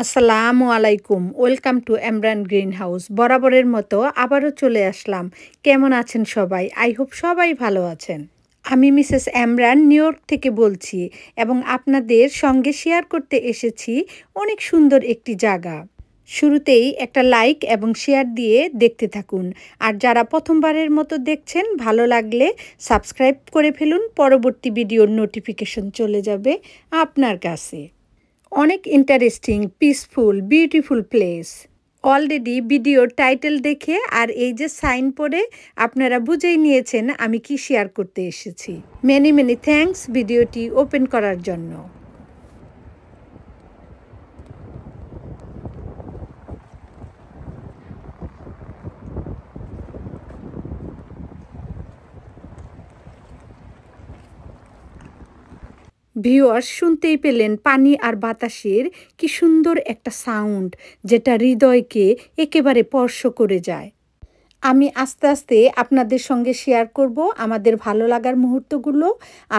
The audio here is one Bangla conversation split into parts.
আসসালামু আলাইকুম। Welcome to Emran green house. বরাবরের মতো আবারও চলে আসলাম। কেমন আছেন সবাই? আই হোপ সবাই ভালো আছেন। আমি মিসেস এমরান নিউ ইয়র্ক থেকে বলছি এবং আপনাদের সঙ্গে শেয়ার করতে এসেছি অনেক সুন্দর একটি জায়গা। শুরুতেই একটা লাইক এবং শেয়ার দিয়ে দেখতে থাকুন। আর যারা প্রথমবারের মতো দেখছেন ভালো লাগলে সাবস্ক্রাইব করে ফেলুন। পরবর্তী ভিডিওর নোটিফিকেশন চলে যাবে আপনার কাছে। অনেক interesting, peaceful, beautiful place. Already ভিডিওর টাইটেল দেখে আর এই যে সাইন পড়ে আপনারা বুঝেই নিয়েছেন আমি কি শেয়ার করতে এসেছি। মেনি মেনি থ্যাঙ্কস ভিডিওটি ওপেন করার জন্য। ভিউয়ার্স, শুনতেই পেলেন পানি আর বাতাসের কি সুন্দর একটা সাউন্ড, যেটা হৃদয়কে একেবারে স্পর্শ করে যায়। আমি আস্তে আস্তে আপনাদের সঙ্গে শেয়ার করব আমাদের ভালো লাগার মুহূর্তগুলো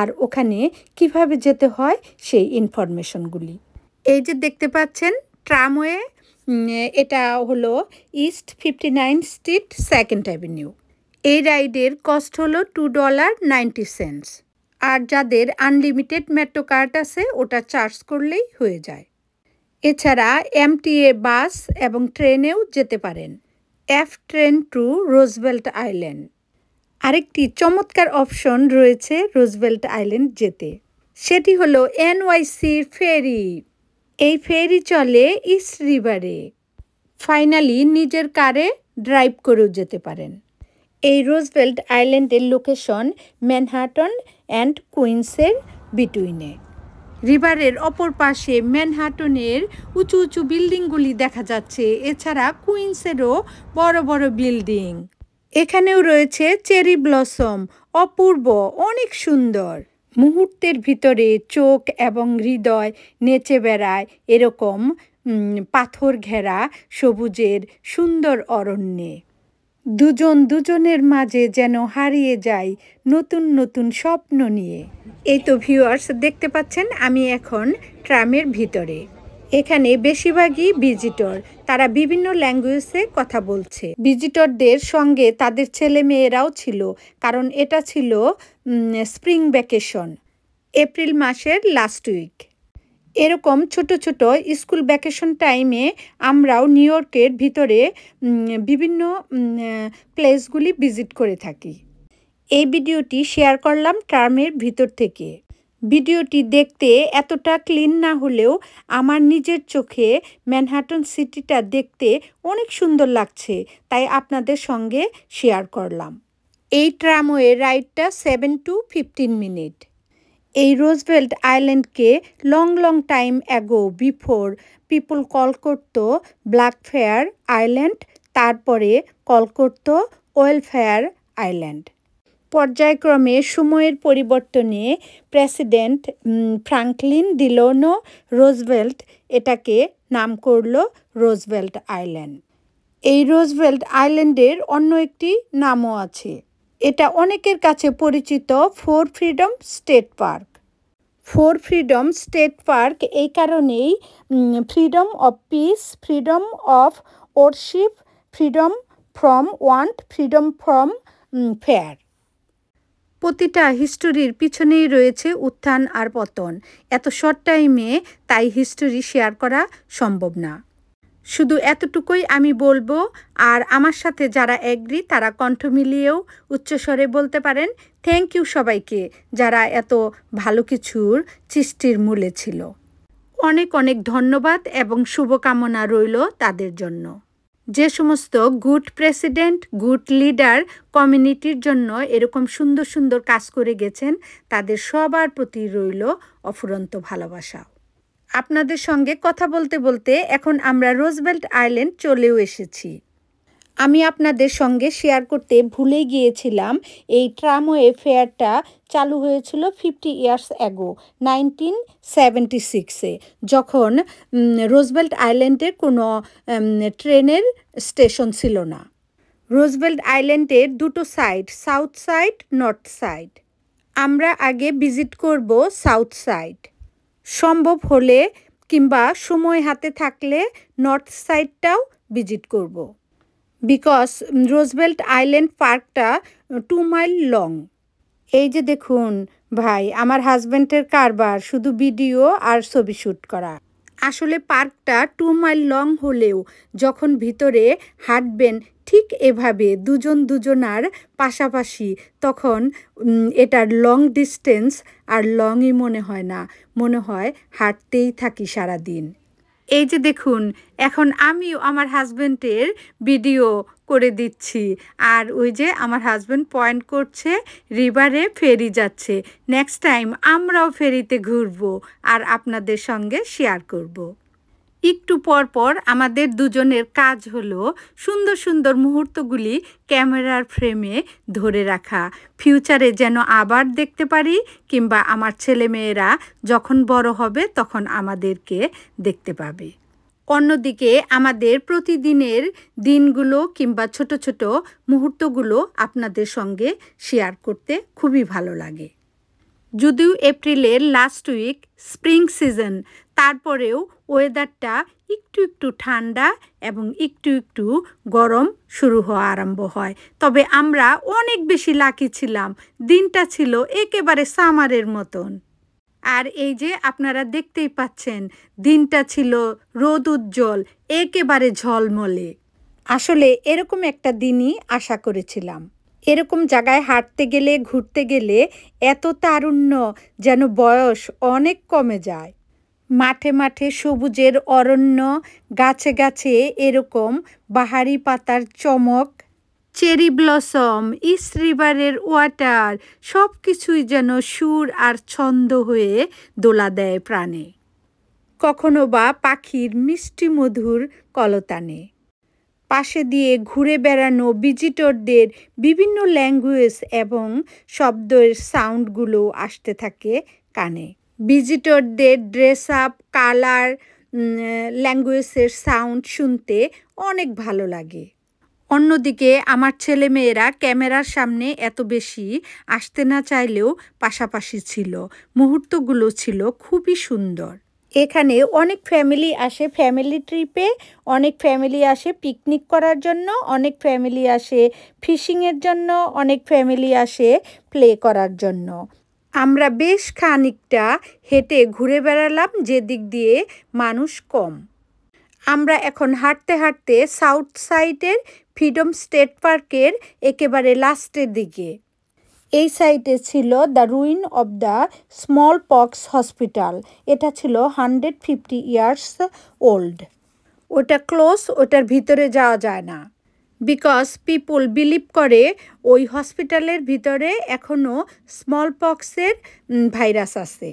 আর ওখানে কিভাবে যেতে হয় সেই ইনফরমেশনগুলি। এই যে দেখতে পাচ্ছেন ট্রামওয়ে, এটা হলো ইস্ট 59 স্ট্রিট 2nd অ্যাভিনিউ। এই রাইডের কস্ট হলো $2.90। আর যাদের আনলিমিটেড মেট্রো কার্ড আছে ওটা চার্জ করলেই হয়ে যায়। এছাড়া এমটিএ বাস এবং ট্রেনেও যেতে পারেন। F train to Roosevelt Island. আরেকটি চমৎকার অপশন রয়েছে রোজভেল্ট আইল্যান্ড যেতে, সেটি হলো এনওয়াইসি ফেরি। এই ফেরি চলে ইস্ট রিভারে। ফাইনালি নিজের কারে ড্রাইভ করেও যেতে পারেন। এই রোজভেল্ট আইল্যান্ডের লোকেশন ম্যানহাটন অ্যান্ড কুইন্সের বিটুইনে। রিভারের অপর পাশে ম্যানহাটনের উঁচু উঁচু বিল্ডিংগুলি দেখা যাচ্ছে। এছাড়া কুইন্সেরও বড় বড় বিল্ডিং। এখানেও রয়েছে চেরি ব্লসম, অপূর্ব, অনেক সুন্দর। মুহূর্তের ভিতরে চোখ এবং হৃদয় নেচে বেড়ায় এরকম পাথর ঘেরা সবুজের সুন্দর অরণ্যে। দুজন দুজনের মাঝে যেন হারিয়ে যায় নতুন নতুন স্বপ্ন নিয়ে। এই তো ভিউয়ার্স, দেখতে পাচ্ছেন আমি এখন ট্রামের ভিতরে। এখানে বেশিরভাগই ভিজিটর, তারা বিভিন্ন ল্যাঙ্গুয়েজে কথা বলছে। ভিজিটরদের সঙ্গে তাদের ছেলে মেয়েরাও ছিল, কারণ এটা ছিল স্প্রিং ভ্যাকেশন, এপ্রিল মাসের লাস্ট উইক। এরকম ছোট ছোট স্কুল ভ্যাকেশন টাইমে আমরাও নিউ ইয়র্কের ভিতরে বিভিন্ন প্লেসগুলি ভিজিট করে থাকি। এই ভিডিওটি শেয়ার করলাম ট্রামের ভিতর থেকে। ভিডিওটি দেখতে এতটা ক্লিন না হলেও আমার নিজের চোখে ম্যানহাটন সিটিটা দেখতে অনেক সুন্দর লাগছে, তাই আপনাদের সঙ্গে শেয়ার করলাম। এই ট্রামওয়ে রাইডটা 7 to 15 মিনিট। এই রোজভেল্ট আইল্যান্ডকে long time ago before people call করতো ব্ল্যাকফেয়ার আইল্যান্ড, তারপরে কল করতো ওয়েলফেয়ার আইল্যান্ড। পর্যায়ক্রমে সময়ের পরিবর্তনে প্রেসিডেন্ট ফ্রাঙ্কলিন ডিলানো রোজভেল্ট এটাকে নাম করলো রোজভেল্ট আইল্যান্ড। এই রোজভেল্ট আইল্যান্ডের অন্য একটি নামও আছে। এটা অনেকের কাছে পরিচিত four freedom state park. Four freedom state park এই কারণেই, freedom of piece, freedom of warship, freedom from want, freedom from fair. প্রতিটা হিস্টোরির পিছনেই রয়েছে উত্থান আর পতন। এত শর্ট টাইমে তাই হিস্টোরি শেয়ার করা সম্ভব না। শুধু এতটুকুই আমি বলবো, আর আমার সাথে যারা এগ্রি তারা কণ্ঠ মিলিয়েও উচ্চস্বরে বলতে পারেন থ্যাংক ইউ সবাইকে, যারা এত ভালো কিছুর সৃষ্টির মূলে ছিল। অনেক অনেক ধন্যবাদ এবং শুভকামনা রইল তাদের জন্য। যে সমস্ত গুড প্রেসিডেন্ট, গুড লিডার কমিউনিটির জন্য এরকম সুন্দর সুন্দর কাজ করে গেছেন, তাদের সবার প্রতি রইল অফুরন্ত ভালোবাসা। আপনাদের সঙ্গে কথা বলতে বলতে এখন আমরা রোজভেল্ট আইল্যান্ড চলেও এসেছি। আমি আপনাদের সঙ্গে শেয়ার করতে ভুলে গিয়েছিলাম, এই ট্রামওয়ে ফেয়ারটা চালু হয়েছিল 50 ইয়ার্স অ্যাগো, 1976-এ, যখন রোজভেল্ট আইল্যান্ডের কোনো ট্রেনের স্টেশন ছিল না। রোজভেল্ট আইল্যান্ডের দুটো side, south side, north side. আমরা আগে ভিজিট করব সাউথ সাইড। সম্ভব হলে কিংবা সময় হাতে থাকলে নর্থ সাইডটাও ভিজিট করব। বিকজ রোজভেল্ট আইল্যান্ড পার্কটা 2 মাইল লং। এই যে দেখুন ভাই, আমার হাজব্যান্ডের কারবার শুধু ভিডিও আর ছবি শ্যুট করা। আসলে পার্কটা 2 মাইল লং হলেও যখন ভিতরে হাঁটবেন ঠিক এভাবে দুজনার পাশাপাশি, তখন এটার লং ডিস্টেন্স আর লংই মনে হয় না, মনে হয় হাঁটতেই থাকি সারাদিন। এই যে দেখুন, এখন আমিও আমার হাজব্যান্ডের ভিডিও করে দিচ্ছি, আর ওই যে আমার হাজব্যান্ড পয়েন্ট করছে রিভারে ফেরি যাচ্ছে। নেক্সট টাইম আমরাও ফেরিতে ঘুরবো আর আপনাদের সঙ্গে শেয়ার করব। একটু পর পর আমাদের দুজনের কাজ হলো সুন্দর সুন্দর মুহূর্তগুলি ক্যামেরার ফ্রেমে ধরে রাখা, ফিউচারে যেন আবার দেখতে পারি, কিংবা আমার ছেলেমেয়েরা যখন বড় হবে তখন আমাদেরকে দেখতে পাবে। অন্যদিকে আমাদের প্রতিদিনের দিনগুলো কিংবা ছোট ছোট মুহূর্তগুলো আপনাদের সঙ্গে শেয়ার করতে খুবই ভালো লাগে। যদিও এপ্রিলের লাস্ট উইক স্প্রিং সিজন, তারপরেও ওয়েদারটা একটু ঠান্ডা এবং একটু গরম শুরু হওয়া আরম্ভ হয়। তবে আমরা অনেক বেশি লাকি ছিলাম, দিনটা ছিল একেবারে সামারের মতন। আর এই যে আপনারা দেখতেই পাচ্ছেন, দিনটা ছিল রোদ উজ্জ্বল, একেবারে ঝলমলে। আসলে এরকম একটা দিনই আশা করেছিলাম। এরকম জায়গায় হাঁটতে গেলে, ঘুরতে গেলে এত তারুণ্য, যেন বয়স অনেক কমে যায়। মাঠে মাঠে সবুজের অরণ্য, গাছে গাছে এরকম বাহারি পাতার চমক, চেরি ব্লসম, ইস্ট রিভারের ওয়াটার, সব কিছুই যেন সুর আর ছন্দ হয়ে দোলা দেয় প্রাণে। কখনো বা পাখির মিষ্টি মধুর কলতানে। পাশে দিয়ে ঘুরে বেড়ানো ভিজিটরদের বিভিন্ন ল্যাঙ্গুয়েজ এবং শব্দের সাউন্ডগুলো আসতে থাকে কানে। ভিজিটরদের ড্রেস আপ, কালার, ল্যাঙ্গুয়েজের সাউন্ড শুনতে অনেক ভালো লাগে। অন্যদিকে আমার ছেলেমেয়েরা ক্যামেরার সামনে এত বেশি আসতে না চাইলেও পাশাপাশি ছিল। মুহূর্তগুলো ছিল খুবই সুন্দর। এখানে অনেক ফ্যামিলি আসে ফ্যামিলি ট্রিপে, অনেক ফ্যামিলি আসে পিকনিক করার জন্য, অনেক ফ্যামিলি আসে ফিশিংয়ের জন্য, অনেক ফ্যামিলি আসে প্লে করার জন্য। আমরা বেশ খানিকটা হেঁটে ঘুরে বেড়ালাম, যেদিক দিয়ে মানুষ কম। আমরা এখন হাঁটতে হাঁটতে সাউথ সাইডের ফ্রিডম স্টেট পার্কের একেবারে লাস্টের দিকে। এই সাইটে ছিল the ruin of the small pox hospital. এটা ছিল 150 ইয়ার্স ওল্ড। ওটা ক্লোজ, ওটার ভিতরে যাওয়া যায় না। বিকজ পিপল বিলিভ করে ওই হসপিটালের ভিতরে এখনও স্মল পক্সের ভাইরাস আছে।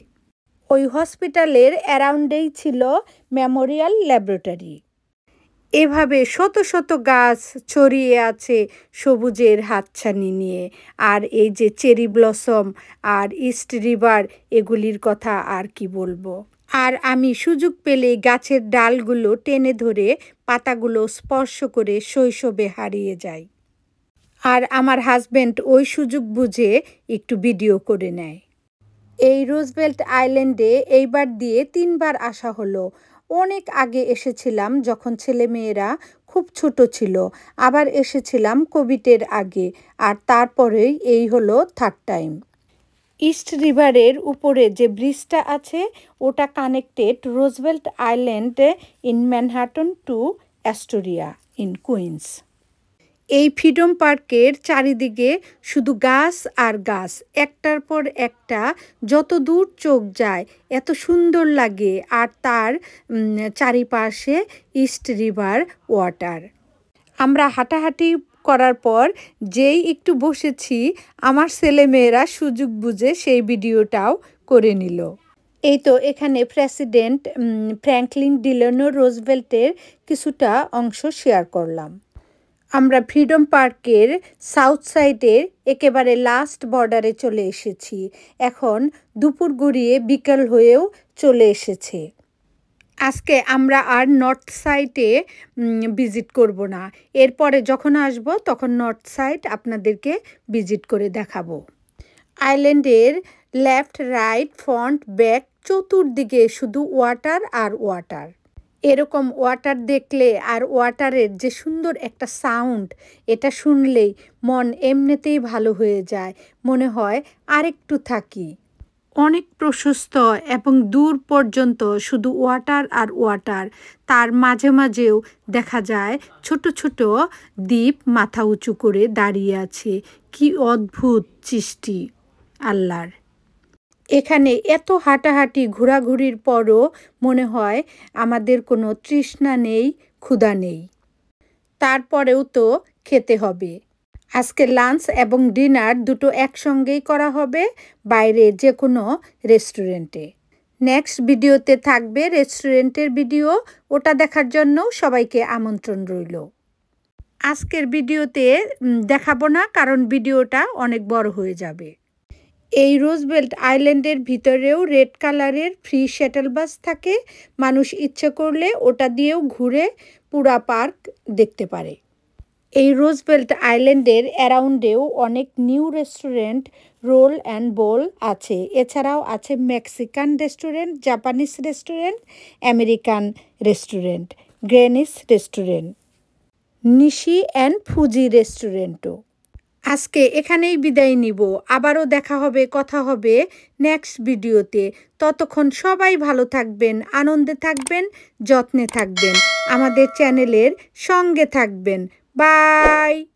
ওই হসপিটালের অ্যারাউন্ডেই ছিল মেমোরিয়াল ল্যাবরেটরি। এভাবে শত শত গাছ ছড়িয়ে আছে সবুজের হাতছানি নিয়ে। আর এই যে চেরি ব্লসম আর ইস্ট রিভার, এগুলির কথা আর কি বলবো। আর আমি সুযোগ পেলে গাছের ডালগুলো টেনে ধরে পাতাগুলো স্পর্শ করে শৈশবে হারিয়ে যাই। আর আমার হাজব্যান্ড ওই সুযোগ বুঝে একটু ভিডিও করে নেয়। এই রোজভেল্ট আইল্যান্ডে এইবার দিয়ে 3 বার আসা হলো। অনেক আগে এসেছিলাম যখন ছেলেমেয়েরা খুব ছোট ছিল, আবার এসেছিলাম কোভিডের আগে, আর তারপরেই এই হলো 3rd টাইম। ইস্ট রিভারের উপরে যে ব্রিজটা আছে ওটা connected Roosevelt Island in Manhattan to Astoria in Queens. এই ফ্রিডম পার্কের চারিদিকে শুধু গাছ আর গাছ, একটার পর একটা, যত দূর চোখ যায় এত সুন্দর লাগে। আর তার চারিপাশে ইস্ট রিভার ওয়াটার। আমরা হাঁটাহাঁটি করার পর যেই একটু বসেছি, আমার ছেলেমেয়েরা সুযোগ বুঝে সেই ভিডিওটাও করে নিল। এই তো এখানে প্রেসিডেন্ট ফ্র্যাঙ্কলিন ডিলানো রোজভেল্টের কিছুটা অংশ শেয়ার করলাম। আমরা ফ্রিডম পার্কের সাউথ সাইডের একেবারে লাস্ট বর্ডারে চলে এসেছি। এখন দুপুর গড়িয়ে বিকেল হয়েও চলে এসেছে। আজকে আমরা আর নর্থ সাইডে ভিজিট করব না। এরপরে যখন আসব তখন নর্থ সাইড আপনাদেরকে ভিজিট করে দেখাবো। আইল্যান্ডের লেফট, রাইট, ফ্রন্ট, ব্যাক চতুর্দিকে শুধু ওয়াটার আর ওয়াটার। এরকম ওয়াটার দেখলে আর ওয়াটারের যে সুন্দর একটা সাউন্ড, এটা শুনলেই মন এমনিতেই ভালো হয়ে যায়, মনে হয় আরেকটু থাকি। অনেক প্রশস্ত এবং দূর পর্যন্ত শুধু ওয়াটার আর ওয়াটার, তার মাঝে মাঝেও দেখা যায় ছোট ছোট দ্বীপ মাথা উঁচু করে দাঁড়িয়ে আছে। কি অদ্ভুত সৃষ্টি আল্লাহর। এখানে এত হাঁটাহাঁটি ঘোরাঘুরির পরও মনে হয় আমাদের কোনো তৃষ্ণা নেই, ক্ষুধা নেই। তারপরেও তো খেতে হবে। আজকে লাঞ্চ এবং ডিনার দুটো একসঙ্গেই করা হবে বাইরে যে কোনো রেস্টুরেন্টে। নেক্সট ভিডিওতে থাকবে রেস্টুরেন্টের ভিডিও, ওটা দেখার জন্য সবাইকে আমন্ত্রণ রইল। আজকের ভিডিওতে দেখাবো না, কারণ ভিডিওটা অনেক বড় হয়ে যাবে। এই রোজবেল্ট আইল্যান্ডের ভিতরেও রেড কালারের ফ্রি শ্যাটেল বাস থাকে, মানুষ ইচ্ছে করলে ওটা দিয়েও ঘুরে পুরা পার্ক দেখতে পারে। এই রোজবেল্ট আইল্যান্ডের অ্যারাউন্ডেও অনেক new restaurant, roll and bowl আছে। এছাড়াও আছে Mexican restaurant, Japanese restaurant, American restaurant, গ্রেনিস রেস্টুরেন্ট, নিশি অ্যান্ড ফুজি রেস্টুরেন্টও। আজকে এখানেই বিদায় নিব, আবারও দেখা হবে, কথা হবে নেক্সট ভিডিওতে। ততক্ষণ সবাই ভালো থাকবেন, আনন্দে থাকবেন, যত্নে থাকবেন, আমাদের চ্যানেলের সঙ্গে থাকবেন। বাই।